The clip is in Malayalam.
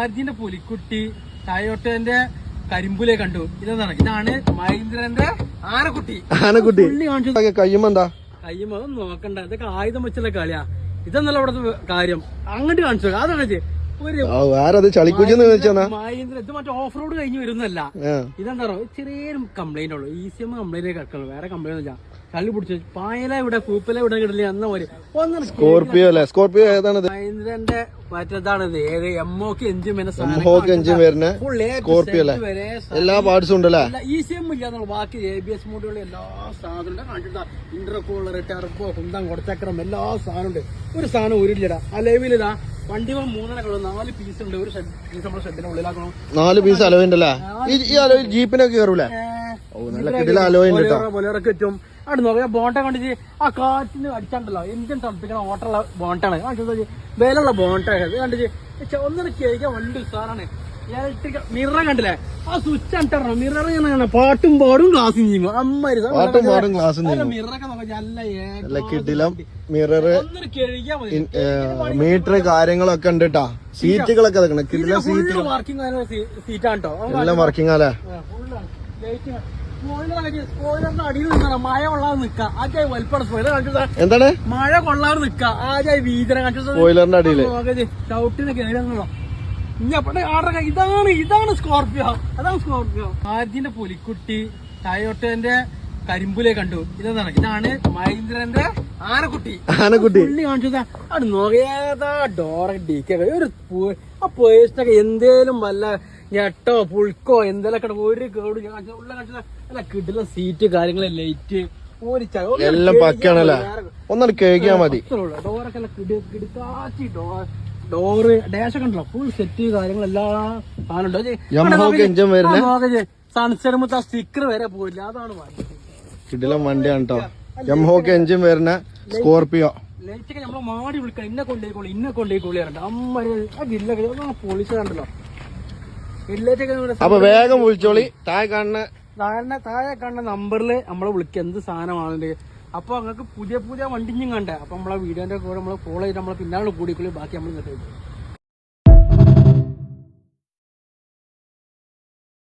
ആർജിന്റെ പുലിക്കുട്ടി ടയോട്ടോന്റെ കരിമ്പുലെ കണ്ടു. ഇതാണ് മഹീന്ദ്രന്റെ ആനക്കുട്ടി. പുള്ളി കാണിച്ചു കയ്യുമെന്താ കയ്യുമ്പോ അതൊന്നും നോക്കണ്ട, ഇതൊക്കെ ആയുധം വെച്ചുള്ള കളിയാ. ഇതെന്നല്ല ഇവിടുത്തെ കാര്യം. അങ്ങോട്ട് കാണിച്ചു അതാണ് മഹീന്ദ്ര. ഇത് മറ്റേ ഓഫ് റോഡ് കഴിഞ്ഞ് വരുന്നല്ല. ഇതെന്താ ചെറിയൊരു കംപ്ലൈന്റ് ഉള്ളു. ECM കംപ്ലൈന്റ് കിടക്കണം, വേറെ കംപ്ലൈന്റ് ഇല്ല. കള്ളി പിടിച്ചു പായല ഇവിടെ കൂപ്പല ഇവിടെ കിട്ടില്ല എന്ന പോലെ. സ്കോർപിയോ അല്ലേ? സ്കോർപിയോ ഏതാണ്? മഹീന്ദ്രന്റെ മറ്റേതാണിത്. ഏത് MOK എഞ്ചിൻ വരുന്ന സ്കോർപിയോ അല്ലേ? എല്ലാ പാർട്സും ഉണ്ടല്ലേ? ECM ഇല്ലാന്നുള്ള ബാക്കി ABS മോഡുകൾ എല്ലാ സാധനം കാണിച്ചിട്ടാ. ഇന്റർകൂളർ, ടെർബോ, കുന്തം, കൊടച്ചക്രം എല്ലാ സാധനം ഉണ്ട്. ഒരു സാധനം ഉരുളിടാ. ആ ലെവിലിതാ വണ്ടി 4 പീസ് ഉണ്ട്. ഒരു പീസ് നമ്മുടെ ഷെഡിന്റെ ഉള്ളിലാക്കണം. 4 പീസ് അലോയിണ്ടല്ലേ? ഈ അലോയിൽ ജീപ്പിനൊക്കെ കയറൂലേ? ബൊലേറൊക്കെ പറ്റും. അവിടെ നോക്കിയാ ബോണ്ട കണ്ടിട്ട് ആ കാറ്റിന് അടിച്ചാണ്ടല്ലോ എഞ്ചിൻ തണുപ്പിക്കണ ഓട്ടമുള്ള ബോണ്ടാണ് വിലയുള്ള ബോണ്ട. അത് കണ്ടിട്ട് ഒന്നിനെ കേൾക്കാൻ വലിയ ഉസാറാണ്. ഇലക്ട്രിക് മിറർ കണ്ടില്ലേ? ആ സ്വിച്ച് അണ്ടോ മിറർ ഇങ്ങനെ പാട്ടും പാടും ഗ്ലാസും ചെയ്യുമ്പോ അമ്മര് മിററൊക്കെ നോക്കാം. നല്ല കിടിലം മിറർ, ഒന്നിന് കേൾക്കാൻ മതി. മീറ്റർ കാര്യങ്ങളൊക്കെ ഉണ്ട് കേട്ടാ. സീറ്റുകളൊക്കെ വർക്കിംഗ് സീറ്റാണ് കേട്ടോ. എല്ലാം വർക്കിംഗ് അല്ലേ? അടിയിൽ നിന്നാ മഴ കൊള്ളാതെ നിക്ക. ആദ്യമായി വലിപ്പം സ്പോയിലർ കാണിച്ചത്. എന്താണ് മഴ കൊള്ളാതെ നിക്ക. ആദ്യമായി വീതന കാണിച്ചത്. സ്പോയിലറിന്റെ അടിയില് ചവിട്ടിന് കേടുന്നോ. ഇതാണ് സ്കോർപിയോ. അതാണ് സ്കോർപിയോ. ആർജിന്റെ പുലിക്കുട്ടി ടയോട്ടോന്റെ കരിമ്പുലെ കണ്ടു. ഇതാണ് മഹീന്ദ്രന്റെ ആനക്കുട്ടി. പുള്ളി കാണിച്ചത് അത് നോക്കിയതാ ഡോറ DK ഒരു ആ പേഴ്സിനൊക്കെ എന്തേലും വല്ല ഞെട്ടോ പുൾക്കോ എന്തെല്ലാം ഒരു കേട് ഉള്ള കാണിച്ചത്. അല്ല കിട്ടുന്ന സീറ്റ് കാര്യങ്ങള് ലൈറ്റ് എല്ലാം പക്കാണല്ലേ? ഒന്നും കേൾക്കാൻ മതി. ഡോറൊക്കെ കിടക്കാച്ചി ഡോറ് ഡാഷൊക്കെ ഉണ്ടല്ലോ. ഫുൾ സെറ്റ് കാര്യങ്ങളെല്ലാം സാധനം. സൺസെറ്റ് ആ സ്റ്റിക്കർ വരെ പോയില്ല. അതാണ് കിടിലം വണ്ടിയാണ് കേട്ടോ. യമഹോക്ക് എഞ്ചിൻ വരുന്ന സ്കോർപിയോ. ലൈറ്റൊക്കെ നമ്മളെ മാടി വിളിക്കണം. ഇന്നെ കൊണ്ടേക്കോളി പറഞ്ഞിട്ട് അമ്മ ജില്ല പോലീസ് കണ്ടല്ലോ. അപ്പൊ വേഗം വിളിച്ചോളി. താഴെ കാണുന്ന നമ്പറിൽ നമ്മളെ വിളിക്കുക എന്ത് സാധനമാണെന്നുണ്ടെങ്കിൽ. അപ്പൊ നിങ്ങൾക്ക് പുതിയ വണ്ടിഞ്ഞും കണ്ടേ. അപ്പൊ നമ്മളെ വീഡിയോന്റെ കൂടെ നമ്മളെ ഫോളോ ചെയ്ത് നമ്മളെ പിന്നാലെ കൂടിക്കുള്ളൂ. ബാക്കി നമ്മൾ